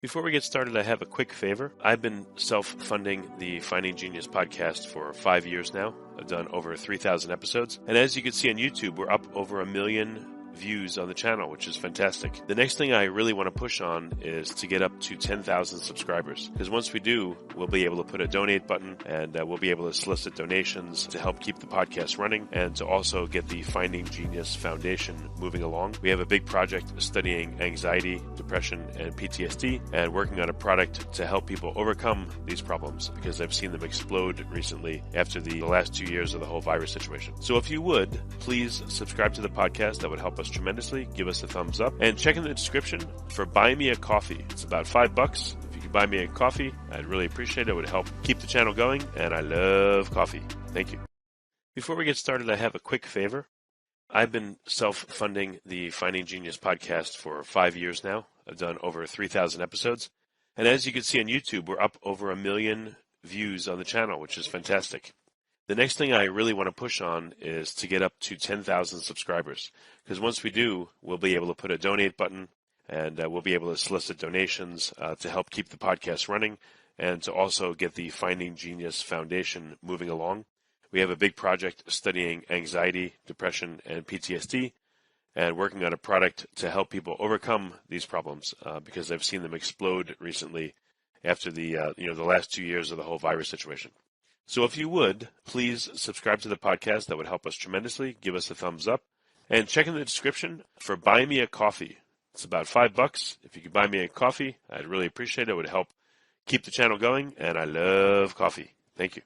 Before we get started, I have a quick favor. I've been self-funding the Finding Genius podcast for 5 years now. I've done over 3,000 episodes. And as you can see on YouTube, we're up over 1 million views on the channel, which is fantastic. The next thing I really want to push on is to get up to 10,000 subscribers. Because once we do, we'll be able to put a donate button and we'll be able to solicit donations to help keep the podcast running and to also get the Finding Genius Foundation moving along. We have a big project studying anxiety, depression, and PTSD and working on a product to help people overcome these problems because I've seen them explode recently after the last 2 years of the whole virus situation. So if you would, please subscribe to the podcast. That would help us tremendously. Give us a thumbs up and check in the description for Buy Me a Coffee. It's about $5. If you could buy me a coffee, I'd really appreciate it. It would help keep the channel going, and I love coffee. Thank you. Before we get started, I have a quick favor. I've been self-funding the Finding Genius podcast for 5 years now. I've done over 3,000 episodes. And as you can see on YouTube, we're up over 1 million views on the channel, which is fantastic. The next thing I really want to push on is to get up to 10,000 subscribers. Because once we do, we'll be able to put a donate button and we'll be able to solicit donations to help keep the podcast running and to also get the Finding Genius Foundation moving along. We have a big project studying anxiety, depression, and PTSD and working on a product to help people overcome these problems because I've seen them explode recently after the last 2 years of the whole virus situation. So if you would, please subscribe to the podcast. That would help us tremendously. Give us a thumbs up. And check in the description for Buy Me a Coffee. It's about $5. If you could buy me a coffee, I'd really appreciate it. It would help keep the channel going, and I love coffee. Thank you.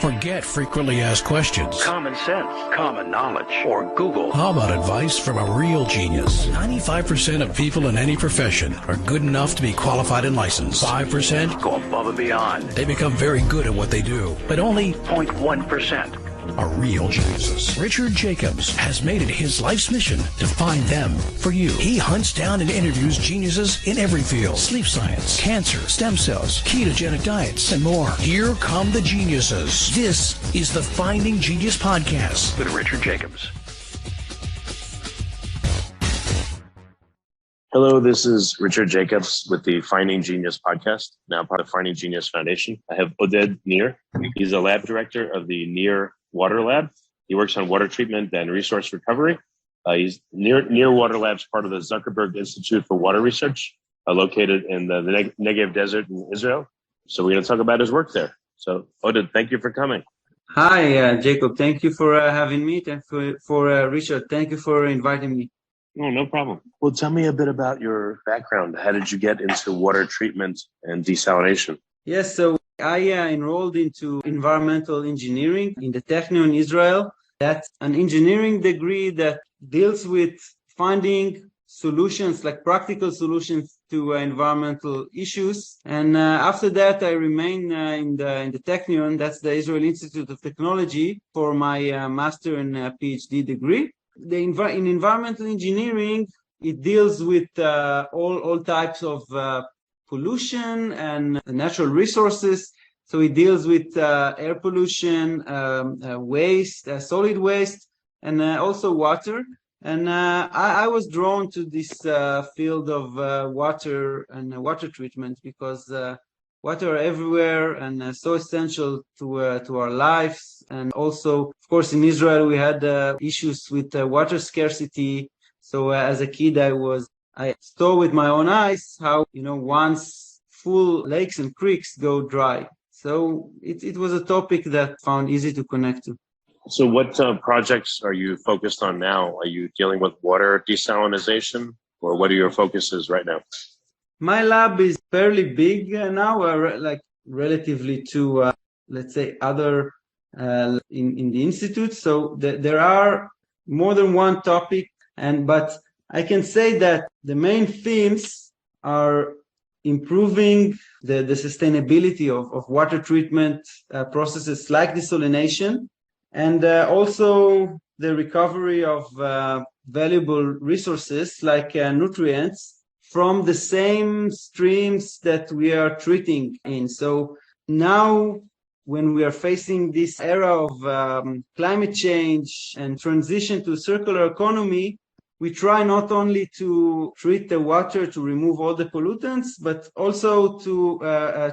Forget frequently asked questions. Common sense, common knowledge, or Google. How about advice from a real genius? 95% of people in any profession are good enough to be qualified and licensed. 5% go above and beyond. They become very good at what they do, but only 0.1% are real geniuses. Richard Jacobs has made it his life's mission to find them for you. He hunts down and interviews geniuses in every field: sleep science, cancer, stem cells, ketogenic diets, and more. Here come the geniuses. This is the Finding Genius Podcast with Richard Jacobs. Hello, this is Richard Jacobs with the Finding Genius Podcast, now part of Finding Genius Foundation. I have Oded Nir. He's a lab director of the Nir Water Lab. He works on water treatment and resource recovery. He's Nir Water Lab's part of the Zuckerberg Institute for Water Research, located in the Negev Desert in Israel. So we're going to talk about his work there. So Oded, thank you for coming. Hi, Jacob. Thank you for having me. And for Richard, thank you for inviting me. Oh, no problem. Well, tell me a bit about your background. How did you get into water treatment and desalination? Yes, so I enrolled into environmental engineering in the Technion in Israel. That's an engineering degree that deals with finding solutions, like practical solutions to environmental issues. And after that, I remained in the Technion, that's the Israel Institute of Technology, for my master and PhD degree. In environmental engineering, it deals with all types of pollution and natural resources. So it deals with air pollution, waste, solid waste, and also water. And I was drawn to this field of water and water treatment because water everywhere and so essential to our lives. And also, of course, in Israel, we had issues with water scarcity. So as a kid, I saw with my own eyes how, once full lakes and creeks go dry. So it was a topic that I found easy to connect to. So what projects are you focused on now? Are you dealing with water desalination, or what are your focuses right now? My lab is fairly big now, like relatively to, let's say, other in the institute. So there are more than one topic, but I can say that the main themes are improving the sustainability of water treatment processes like desalination, and also the recovery of valuable resources like nutrients from the same streams that we are treating in. So now, when we are facing this era of climate change and transition to circular economy, we try not only to treat the water to remove all the pollutants, but also to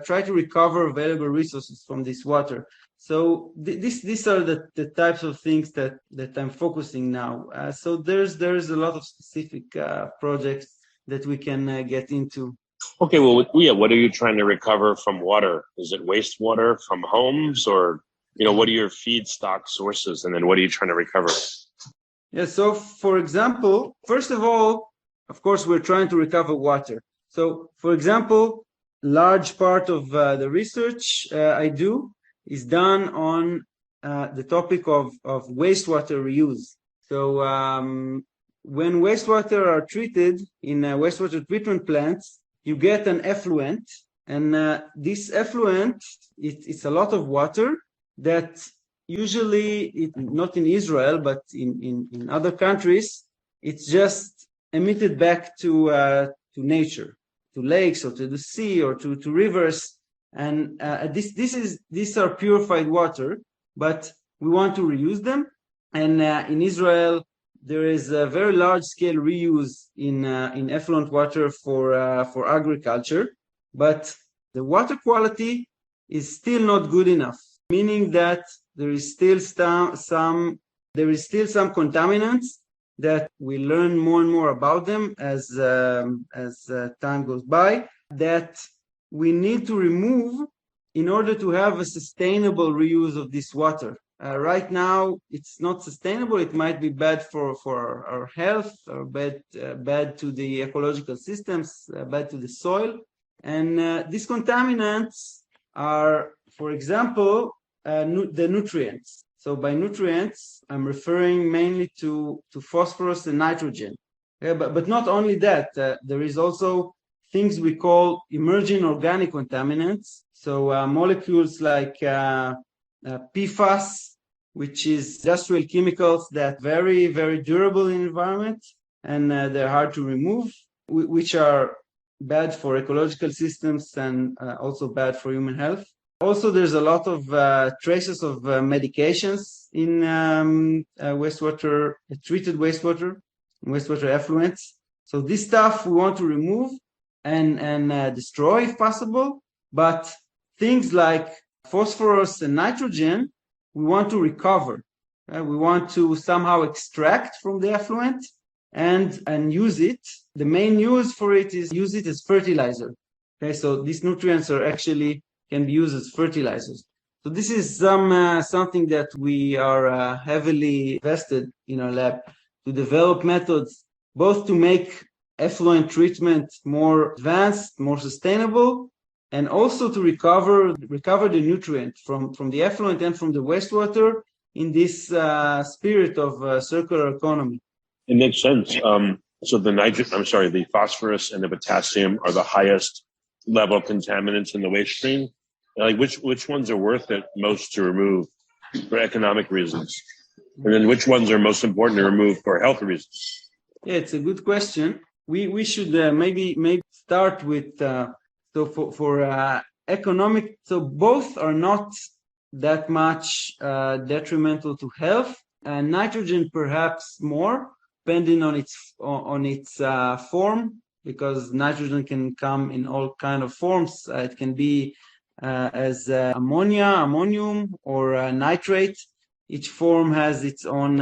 try to recover valuable resources from this water. So these are the types of things that I'm focusing now. So there's a lot of specific projects that we can get into. Okay, well, yeah, what are you trying to recover from water? Is it wastewater from homes, or what are your feedstock sources, and then what are you trying to recover? Yeah, so for example, first of all, of course, we're trying to recover water. So, for example, large part of the research I do is done on the topic of wastewater reuse. So when wastewater are treated in wastewater treatment plants, you get an effluent, and this effluent, it's a lot of water that usually, not in Israel, but in other countries, it's just emitted back to nature, to lakes or to the sea or to rivers. And these are purified water, but we want to reuse them. And in Israel, there is a very large scale reuse in effluent water for agriculture, but the water quality is still not good enough, meaning that there is still some contaminants that we learn more and more about them as time goes by, that we need to remove in order to have a sustainable reuse of this water. Right now, it's not sustainable. It might be bad for our health, or bad to the ecological systems, bad to the soil. And these contaminants are, for example, the nutrients. So by nutrients, I'm referring mainly to phosphorus and nitrogen. Yeah, but not only that, there is also things we call emerging organic contaminants. So molecules like PFAS, which is industrial chemicals that very, very durable in the environment, and they're hard to remove, which are bad for ecological systems and also bad for human health. Also, there's a lot of traces of medications in wastewater, treated wastewater effluents. So this stuff we want to remove and destroy if possible. But things like phosphorus and nitrogen, we want to recover. We want to somehow extract from the effluent and use it. The main use for it is use it as fertilizer. Okay, so these nutrients are actually can be used as fertilizers. So this is something that we are heavily invested in our lab to develop methods both to make effluent treatment more advanced, more sustainable, and also to recover the nutrient from the effluent and from the wastewater in this spirit of circular economy. It makes sense. So the phosphorus and the potassium are the highest level contaminants in the waste stream. Like which ones are worth it most to remove for economic reasons? And then which ones are most important to remove for health reasons? Yeah, it's a good question. We should maybe start with so for economic. So both are not that much detrimental to health. Nitrogen perhaps more, depending on its form, because nitrogen can come in all kind of forms. It can be as ammonium, or nitrate. Each form has its own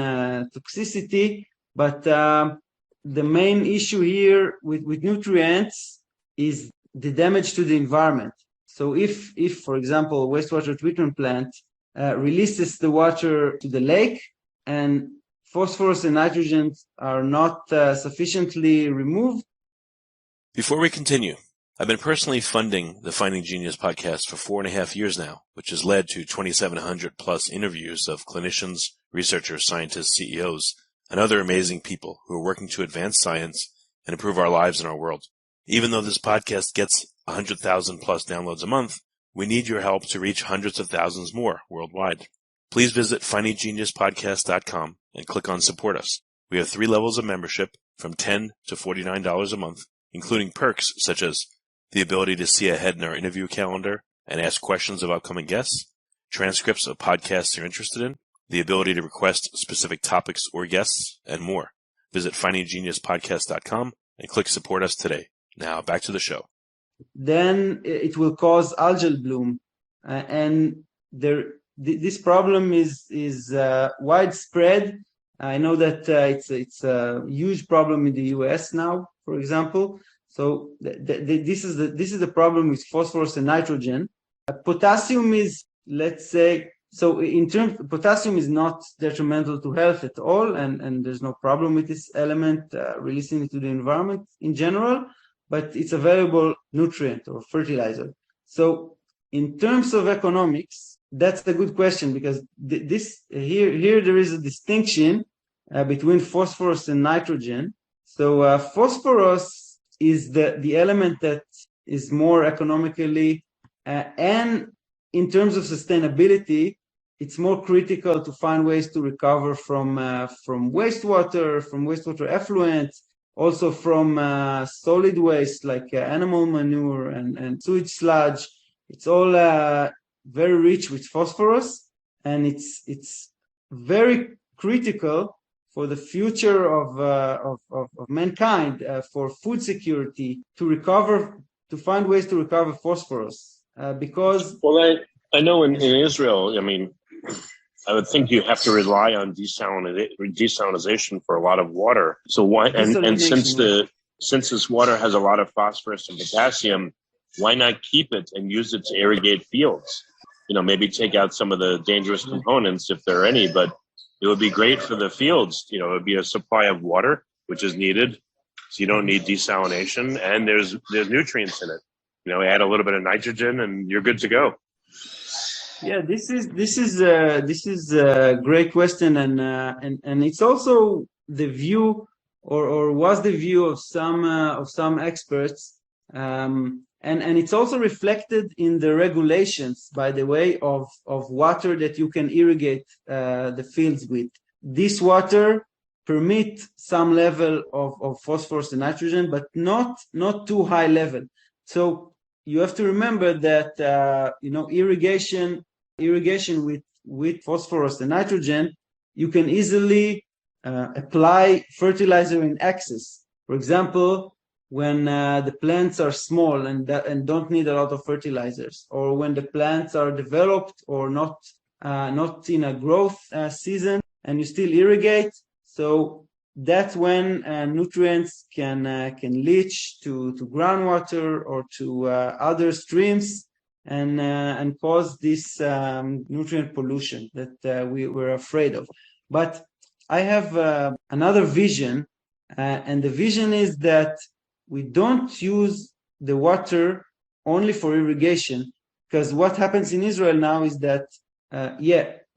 toxicity, but the main issue here with nutrients is the damage to the environment. So if for example, a wastewater treatment plant releases the water to the lake and phosphorus and nitrogen are not sufficiently removed. Before we continue, I've been personally funding the Finding Genius podcast for 4.5 years now, which has led to 2,700 plus interviews of clinicians, researchers, scientists, CEOs, and other amazing people who are working to advance science and improve our lives and our world. Even though this podcast gets 100,000 plus downloads a month, we need your help to reach hundreds of thousands more worldwide. Please visit findinggeniuspodcast.com and click on Support Us. We have 3 levels of membership from $10 to $49 a month, including perks such as the ability to see ahead in our interview calendar and ask questions of upcoming guests, transcripts of podcasts you're interested in, the ability to request specific topics or guests, and more. Visit findinggeniuspodcast.com and click support us today. Now back to the show. Then it will cause algal bloom. And this problem is widespread. I know that it's a huge problem in the US now, for example. So this is the problem with phosphorus and nitrogen. Potassium is, let's say, so in terms, potassium is not detrimental to health at all, and there's no problem with this element releasing it to the environment in general, but it's a valuable nutrient or fertilizer. So in terms of economics, that's a good question, because here there is a distinction between phosphorus and nitrogen. So phosphorus is the element that is more economically and in terms of sustainability, it's more critical to find ways to recover from wastewater effluent, also from solid waste like animal manure and sewage sludge. It's all very rich with phosphorus, and it's very critical for the future of mankind, for food security, to find ways to recover phosphorus. Because I know in Israel, I mean, I would think you have to rely on desalination for a lot of water. So why? And since this water has a lot of phosphorus and potassium, why not keep it and use it to irrigate fields? Maybe take out some of the dangerous components if there are any, but it would be great for the fields. It would be a supply of water, which is needed. So you don't need desalination, and there's nutrients in it. Add a little bit of nitrogen and you're good to go. Yeah, this is a great question, and it's also the view, or was the view of some experts, and it's also reflected in the regulations, by the way, of water that you can irrigate the fields with. This water permit some level of phosphorus and nitrogen, but not too high level. So you have to remember that irrigation with phosphorus and nitrogen, you can easily apply fertilizer in excess. For example, when the plants are small and don't need a lot of fertilizers, or when the plants are developed or not in a growth season, and you still irrigate. So that's when nutrients can leach to groundwater or to other streams and cause this nutrient pollution that we were afraid of. But I have another vision, and the vision is that we don't use the water only for irrigation, because what happens in Israel now is that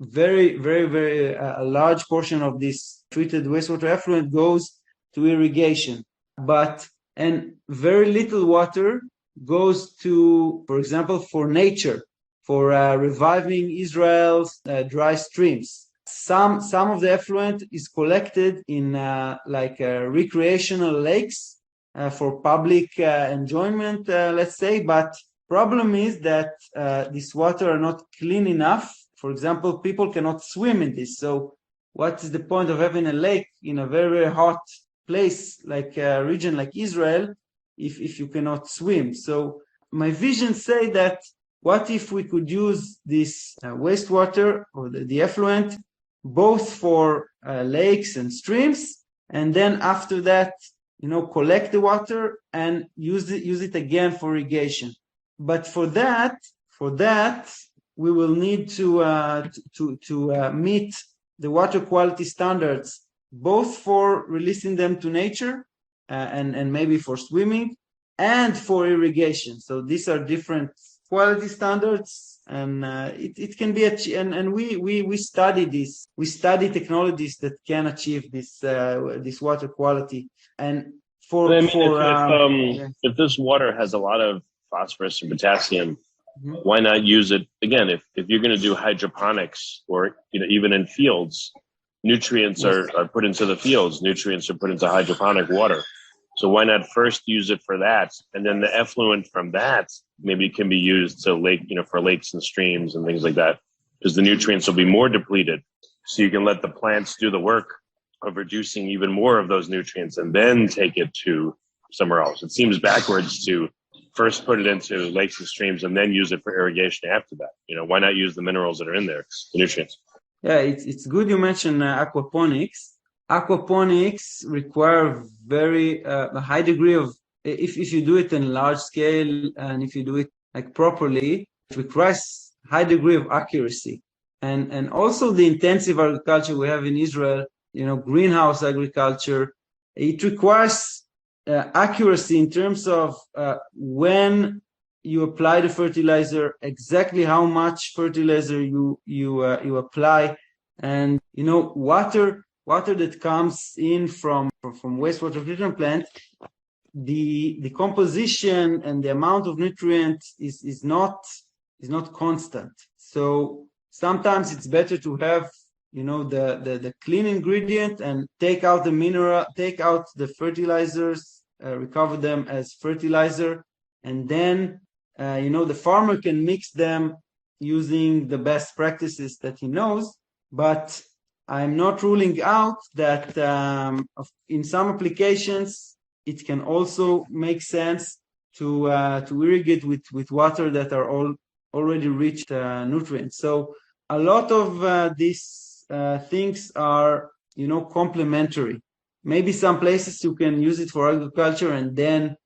very, very, very a large portion of this treated wastewater effluent goes to irrigation, and very little water goes to, for example, for nature, for reviving Israel's dry streams. Some of the effluent is collected in recreational lakes for public enjoyment, let's say. But problem is that this water are not clean enough. For example, people cannot swim in this. So what is the point of having a lake in a very, very hot place like a region like Israel if you cannot swim? So my vision say that what if we could use this wastewater or the effluent both for lakes and streams, and then after that, collect the water and use it again for irrigation. But for that, we will need to meet the water quality standards, both for releasing them to nature and maybe for swimming and for irrigation. So these are different quality standards, and it can be and we study this. We study technologies that can achieve this water quality. And if this water has a lot of phosphorus and potassium, why not use it again? If you're going to do hydroponics, or even in fields, nutrients are put into the fields. Nutrients are put into hydroponic water. So why not first use it for that, and then the effluent from that maybe can be used to for lakes and streams and things like that, because the nutrients will be more depleted. So you can let the plants do the work of reducing even more of those nutrients and then take it to somewhere else. It seems backwards to first put it into lakes and streams and then use it for irrigation after that. Why not use the minerals that are in there, the nutrients? Yeah, it's good you mentioned aquaponics. Aquaponics require very a high degree of, if you do it in large scale and if you do it like properly, it requires high degree of accuracy. And also the intensive agriculture we have in Israel, greenhouse agriculture, it requires accuracy in terms of when you apply the fertilizer, exactly how much fertilizer you apply, and water that comes in from wastewater treatment plant, the composition and the amount of nutrients is not constant. So sometimes it's better to have the clean ingredient and take out the mineral, take out the fertilizers, recover them as fertilizer, and then the farmer can mix them using the best practices that he knows. But I'm not ruling out that in some applications it can also make sense to irrigate with water that are already rich nutrients. So a lot of these things are complementary. Maybe some places you can use it for agriculture and then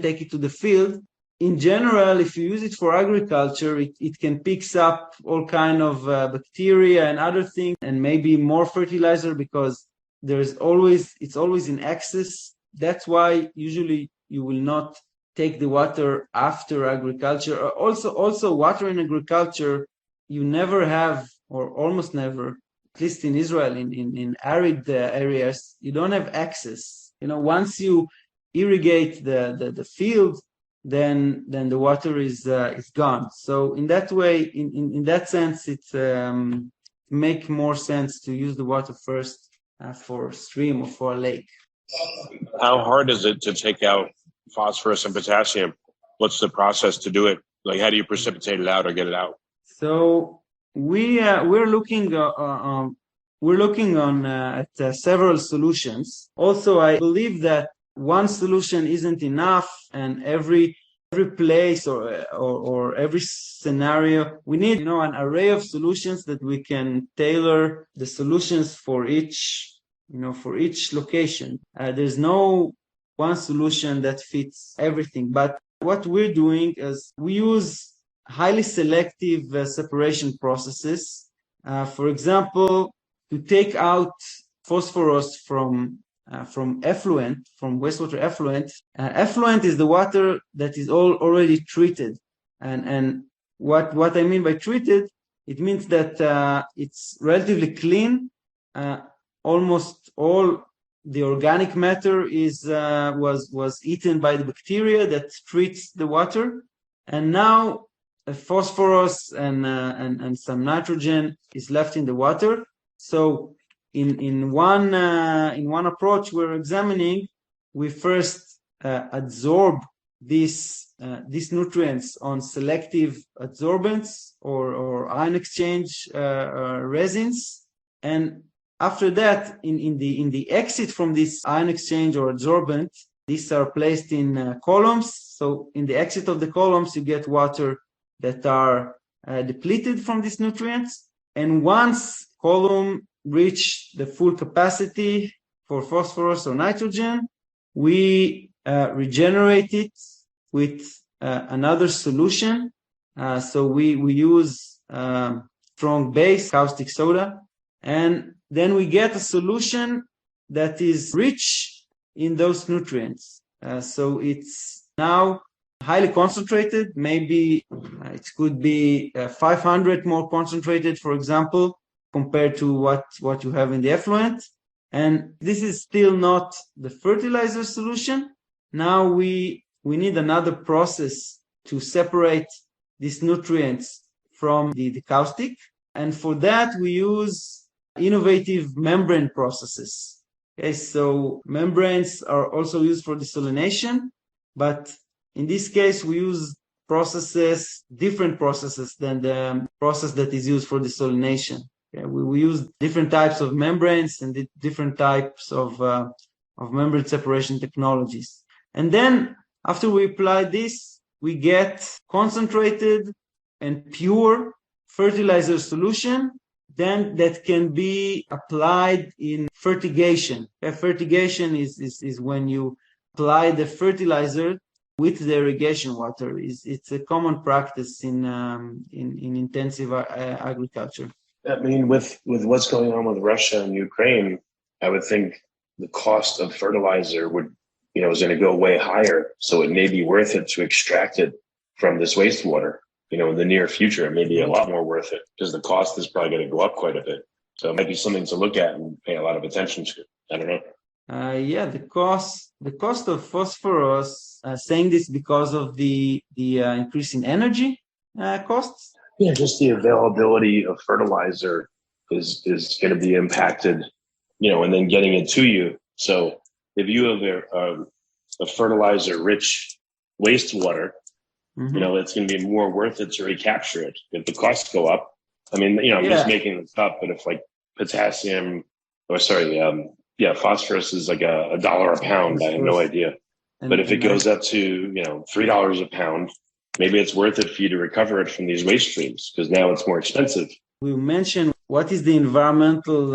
take it to the field. In general, if you use it for agriculture, it can pick up all kind of bacteria and other things, and maybe more fertilizer because it's always in excess. That's why usually you will not take the water after agriculture. Also water in agriculture, you never have, or almost never, at least in Israel, in arid areas, you don't have access. Once you irrigate the field, then the water is gone. So in that way, in that sense, it make more sense to use the water first for a stream or for a lake. How hard is it to take out phosphorus and potassium? What's the process to do it? Like, how do you precipitate it out or get it out? So we're looking at several solutions. Also, I believe that one solution isn't enough, and every place or every scenario, we need an array of solutions that we can tailor the solutions for each location. There's no one solution that fits everything, but what we're doing is we use highly selective separation processes. For example, to take out phosphorus from effluent, from wastewater effluent. Effluent is the water that is already treated, and what I mean by treated, it means that it's relatively clean. Almost all the organic matter was eaten by the bacteria that treats the water, and now phosphorus and some nitrogen is left in the water. So in one approach we're examining, we first adsorb these nutrients on selective adsorbents or ion exchange resins, and after that, in the exit from this ion exchange or adsorbent, these are placed in columns. So in the exit of the columns, you get water that are depleted from these nutrients, and once column reach the full capacity for phosphorus or nitrogen, we regenerate it with another solution. So we use strong base, caustic soda, and then we get a solution that is rich in those nutrients. So it's now highly concentrated. Maybe it could be 500 more concentrated, for example, compared to what you have in the effluent. And this is still not the fertilizer solution. Now we need another process to separate these nutrients from the caustic. And for that, we use innovative membrane processes. Okay, so membranes are also used for desalination, but in this case, we use different processes than the process that is used for desalination. We use different types of membranes and different types of membrane separation technologies. And then after we apply this, we get concentrated and pure fertilizer solution then that can be applied in fertigation. Fertigation is when you apply the fertilizer with the irrigation water. It's a common practice in intensive agriculture. I mean, with what's going on with Russia and Ukraine, I would think the cost of fertilizer is going to go way higher. So it may be worth it to extract it from this wastewater. In the near future, it may be a lot more worth it because the cost is probably going to go up quite a bit. So it might be something to look at and pay a lot of attention to. I don't know. The cost of phosphorus, saying this because of the increase in energy costs. Yeah, just the availability of fertilizer is going to be impacted, and then getting it to you. So if you have a fertilizer-rich wastewater, it's going to be more worth it to recapture it. If the costs go up, I'm just making this up, but if like phosphorus is like $1 a pound, I have no idea. But if it goes up to, $3 a pound, maybe it's worth it for you to recover it from these waste streams because now it's more expensive. We mentioned what is the environmental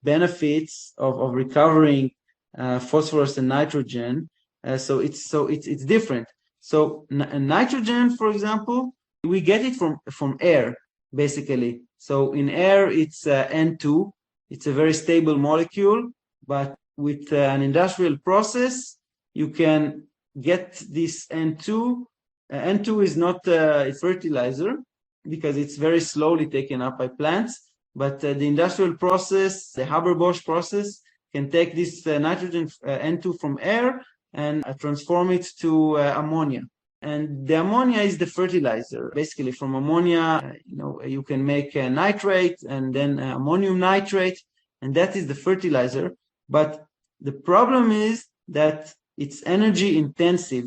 benefits of recovering phosphorus and nitrogen. So it's different. So nitrogen, for example, we get it from air, basically. So in air, it's N2. It's a very stable molecule, but with an industrial process, you can get this N2. N2 is not a fertilizer because it's very slowly taken up by plants, but the industrial process, the Haber-Bosch process, can take this nitrogen N2 from air and transform it to ammonia. And the ammonia is the fertilizer. Basically, from ammonia, you can make nitrate and then ammonium nitrate, and that is the fertilizer. But the problem is that it's energy intensive.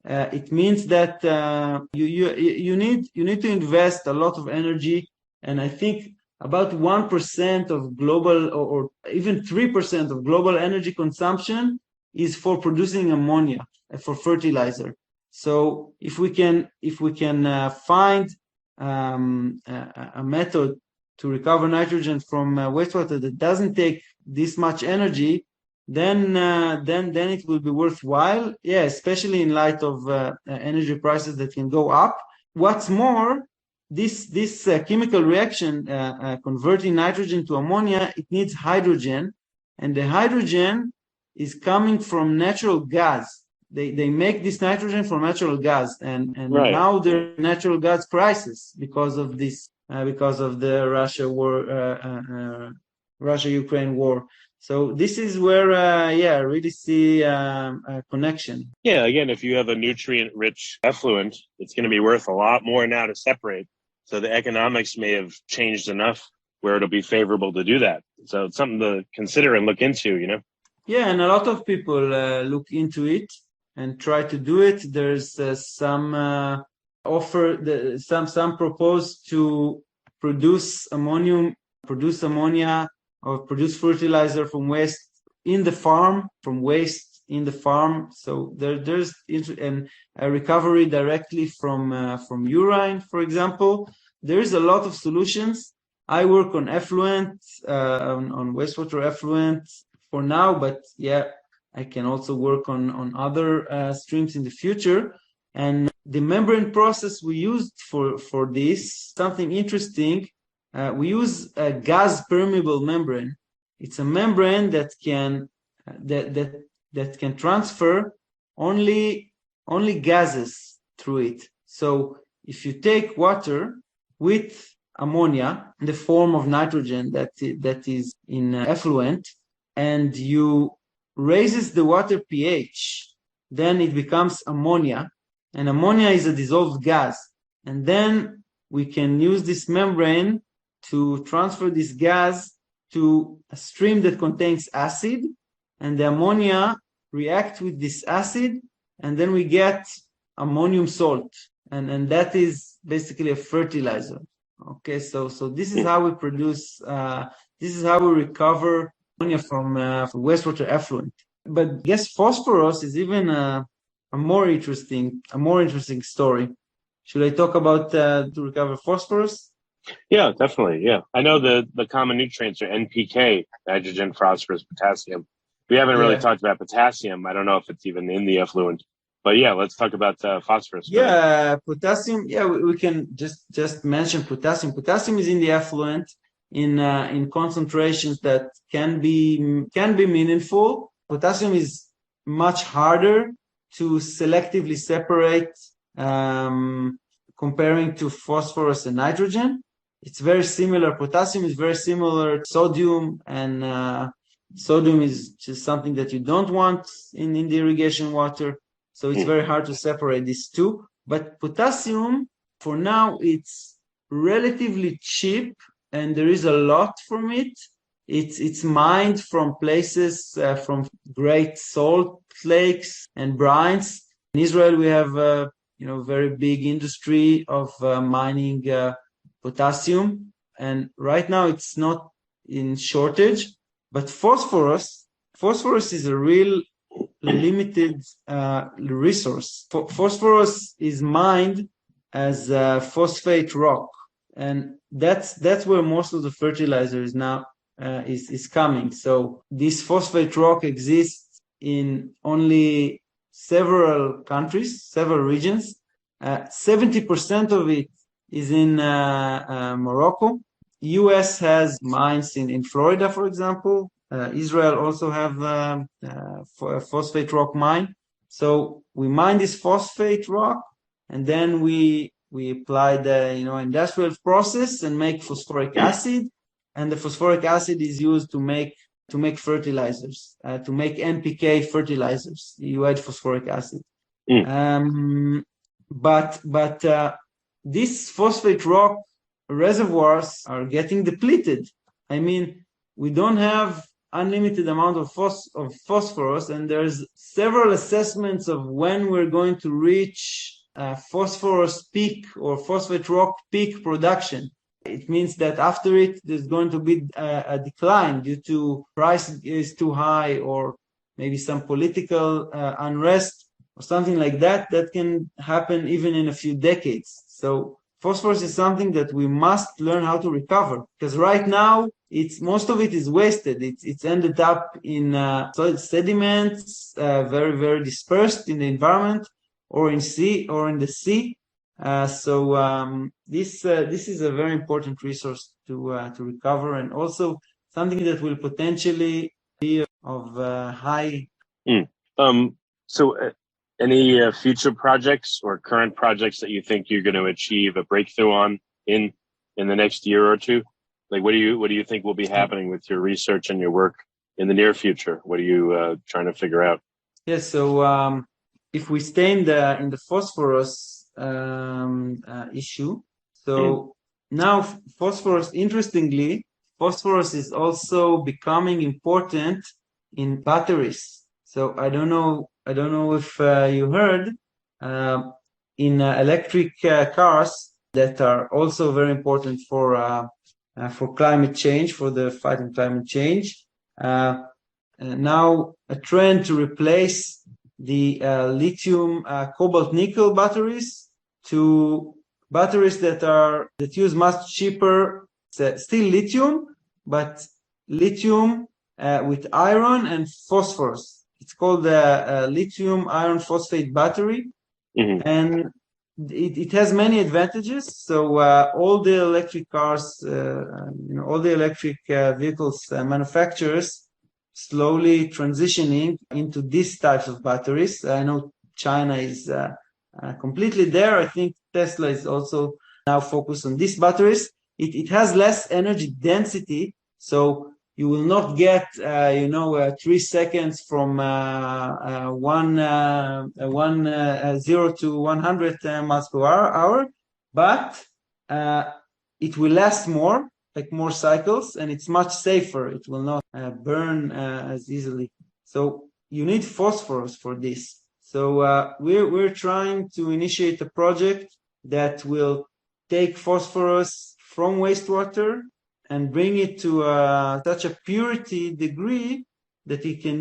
It means that you need to invest a lot of energy, and I think about 1% of global or even 3% of global energy consumption is for producing ammonia for fertilizer. So if we can find a method to recover nitrogen from wastewater that doesn't take this much energy, then it will be worthwhile. Yeah, especially in light of energy prices that can go up. What's more, this chemical reaction converting nitrogen to ammonia, it needs hydrogen, and the hydrogen is coming from natural gas. They make this nitrogen from natural gas, and right. Now there are natural gas crisis because of this, because of the Russia-Ukraine war. So this is where, I really see a connection. Yeah, again, if you have a nutrient-rich effluent, it's going to be worth a lot more now to separate. So the economics may have changed enough where it'll be favorable to do that. So it's something to consider and look into, Yeah, and a lot of people look into it and try to do it. There's some propose to produce ammonia or produce fertilizer from waste in the farm, So there's a recovery directly from urine, for example. There's a lot of solutions. I work on effluent, on wastewater effluent for now, but I can also work on other streams in the future. And the membrane process we used for this, something interesting, we use a gas permeable membrane. It's a membrane that can transfer only gases through it. So if you take water with ammonia in the form of nitrogen that is in effluent, and you raises the water pH, then it becomes ammonia, and ammonia is a dissolved gas. And then we can use this membrane to transfer this gas to a stream that contains acid, and the ammonia react with this acid, and then we get ammonium salt, and that is basically a fertilizer. Okay, so this is how we produce. This is how we recover ammonia from wastewater effluent. But I guess phosphorus is even a more interesting story. Should I talk about to recover phosphorus? Yeah, definitely. Yeah, I know the common nutrients are NPK, nitrogen, phosphorus, potassium. We haven't really talked about potassium. I don't know if it's even in the effluent, but yeah, let's talk about phosphorus. Yeah, potassium. Yeah, we can just mention potassium. Potassium is in the effluent in concentrations that can be meaningful. Potassium is much harder to selectively separate comparing to phosphorus and nitrogen. It's very similar. Potassium is very similar to sodium, and sodium is just something that you don't want in the irrigation water. So it's very hard to separate these two. But potassium, for now, it's relatively cheap, and there is a lot from it. It's mined from places, from great salt lakes and brines. In Israel, we have a very big industry of mining potassium, and right now it's not in shortage. But phosphorus is a real limited resource. Phosphorus is mined as phosphate rock, and that's where most of the fertilizer is now is coming. So this phosphate rock exists in only several countries, several regions. 70% of it is in Morocco. US has mines in Florida, for example. Israel also have a phosphate rock mine. So we mine this phosphate rock, and then we apply the industrial process and make phosphoric acid, and the phosphoric acid is used to make fertilizers, to make NPK fertilizers. You add phosphoric acid. But these phosphate rock reservoirs are getting depleted. I mean, we don't have unlimited amount of phosphorus, and there's several assessments of when we're going to reach phosphorus peak or phosphate rock peak production. It means that after it, there's going to be a decline due to price is too high, or maybe some political unrest or something like that. That can happen even in a few decades. So phosphorus is something that we must learn how to recover, because right now most of it is wasted. It's ended up in sediments, very, very dispersed in the environment, or in the sea. So this is a very important resource to recover, and also something that will potentially be of high. So any future projects or current projects that you think you're going to achieve a breakthrough on in the next year or two? Like, what do you think will be happening with your research and your work in the near future? What are you trying to figure out? Yes. So if we stay in the phosphorus issue, so now phosphorus, interestingly, phosphorus is also becoming important in batteries. So I don't know if you heard, in electric cars that are also very important for climate change, for the fight in climate change. Now a trend to replace the lithium cobalt nickel batteries to batteries that use much cheaper, still lithium, but lithium with iron and phosphorus. It's called the lithium iron phosphate battery, and it has many advantages. So all the electric cars, all the electric vehicles manufacturers slowly transitioning into these types of batteries. I know China is completely there. I think Tesla is also now focused on these batteries. It has less energy density, so you will not get 3 seconds from 0 to 100 miles per hour, but it will last more, like more cycles, and it's much safer. It will not burn as easily. So you need phosphorus for this. So we're trying to initiate a project that will take phosphorus from wastewater and bring it to such a purity degree that it can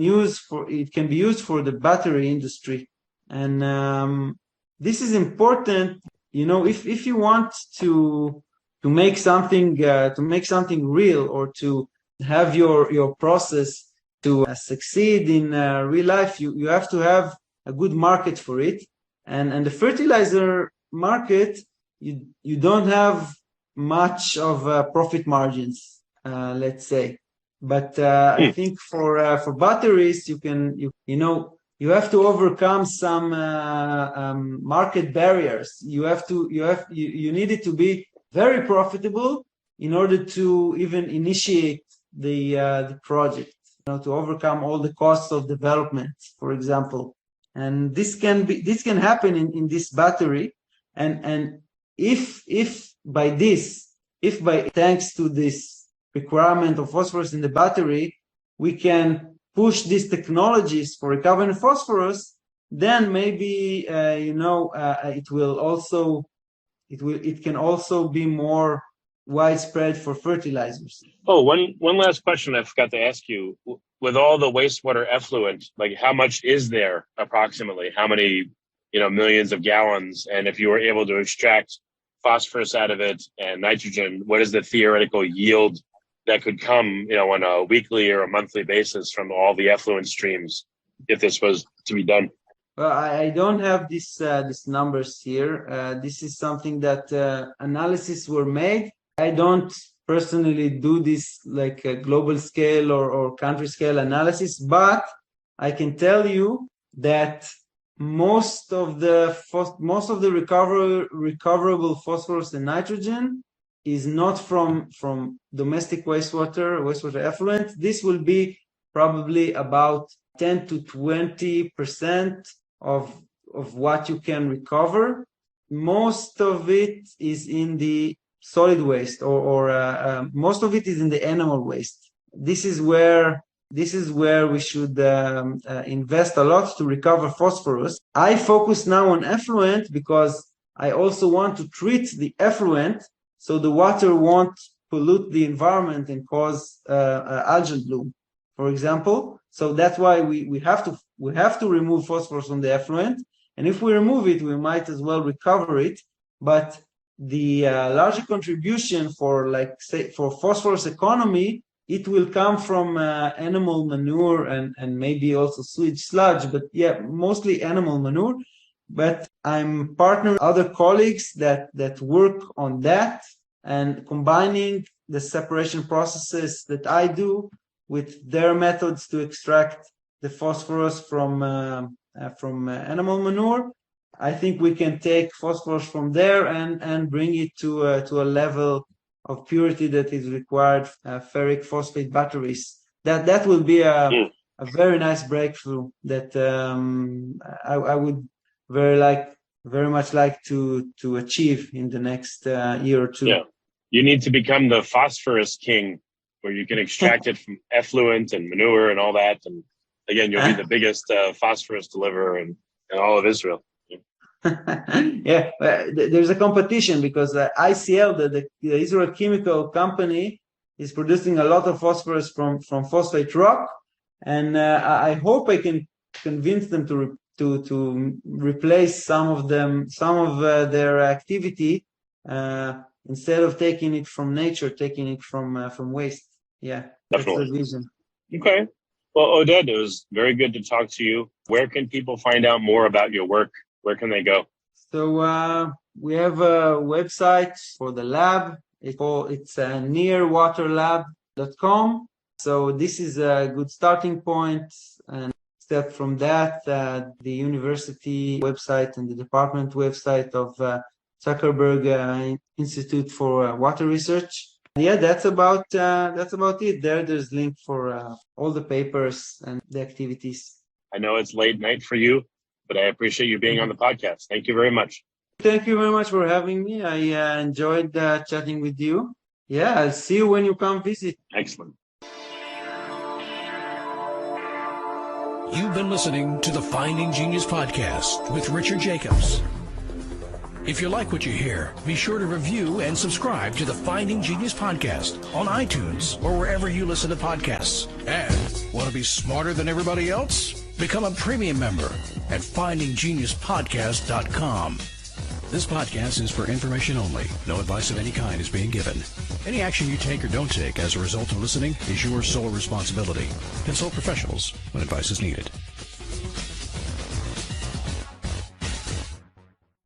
be used for the battery industry. And this is important. If you want to make something real, or to have your process to succeed in real life, you have to have a good market for it. And the fertilizer market, you don't have much of profit margins, let's say. But I think for batteries, you have to overcome some market barriers. You need it to be very profitable in order to even initiate the project. To overcome all the costs of development, for example. And this can happen in this battery. And if thanks to this requirement of phosphorus in the battery, we can push these technologies for recovering phosphorus, then maybe it can also be more widespread for fertilizers. Oh, one last question I forgot to ask you. With all the wastewater effluent, like how much is there approximately? How many, millions of gallons? And if you were able to extract phosphorus out of it and nitrogen, what is the theoretical yield that could come, on a weekly or a monthly basis from all the effluent streams if this was to be done? Well, I don't have these numbers here. This is something that analysis were made. I don't personally do this like a global scale or country scale analysis, but I can tell you that most of the recoverable phosphorus and nitrogen is not from domestic wastewater effluent. This will be probably about 10 to 20% of what you can recover. Most of it is in the solid waste, or most of it is in the animal waste. This is where we should invest a lot to recover phosphorus. I focus now on effluent because I also want to treat the effluent so the water won't pollute the environment and cause algal bloom, for example. So that's why we have to remove phosphorus from the effluent, and if we remove it, we might as well recover it. But the larger contribution for phosphorus economy, it will come from animal manure and maybe also sewage sludge, but mostly animal manure. But I'm partnering with other colleagues that work on that, and combining the separation processes that I do with their methods to extract the phosphorus from animal manure. I think we can take phosphorus from there and bring it to a level of purity that is required ferric phosphate batteries. That will be a very nice breakthrough that I would very much like to achieve in the next year or two. Yeah, you need to become the phosphorus king, where you can extract it from effluent and manure and all that. And again, you'll be the biggest phosphorus deliverer in all of Israel. Yeah, there's a competition because ICL, the Israel Chemical Company, is producing a lot of phosphorus from phosphate rock, and I hope I can convince them to replace some of their activity instead of taking it from nature, taking it from waste. Yeah, definitely. That's the vision. Okay. Well, Oded, it was very good to talk to you. Where can people find out more about your work? Where can they go? So we have a website for the lab. It's nirwaterlab.com. So this is a good starting point. And step from that, the university website and the department website of Zuckerberg Institute for Water Research. Yeah, that's about it. There's link for all the papers and the activities. I know it's late night for you, but I appreciate you being on the podcast. Thank you very much. Thank you very much for having me. I enjoyed chatting with you. Yeah, I'll see you when you come visit. Excellent. You've been listening to the Finding Genius podcast with Richard Jacobs. If you like what you hear, be sure to review and subscribe to the Finding Genius podcast on iTunes or wherever you listen to podcasts. And want to be smarter than everybody else? Become a premium member at findinggeniuspodcast.com. This podcast is for information only. No advice of any kind is being given. Any action you take or don't take as a result of listening is your sole responsibility. Consult professionals when advice is needed.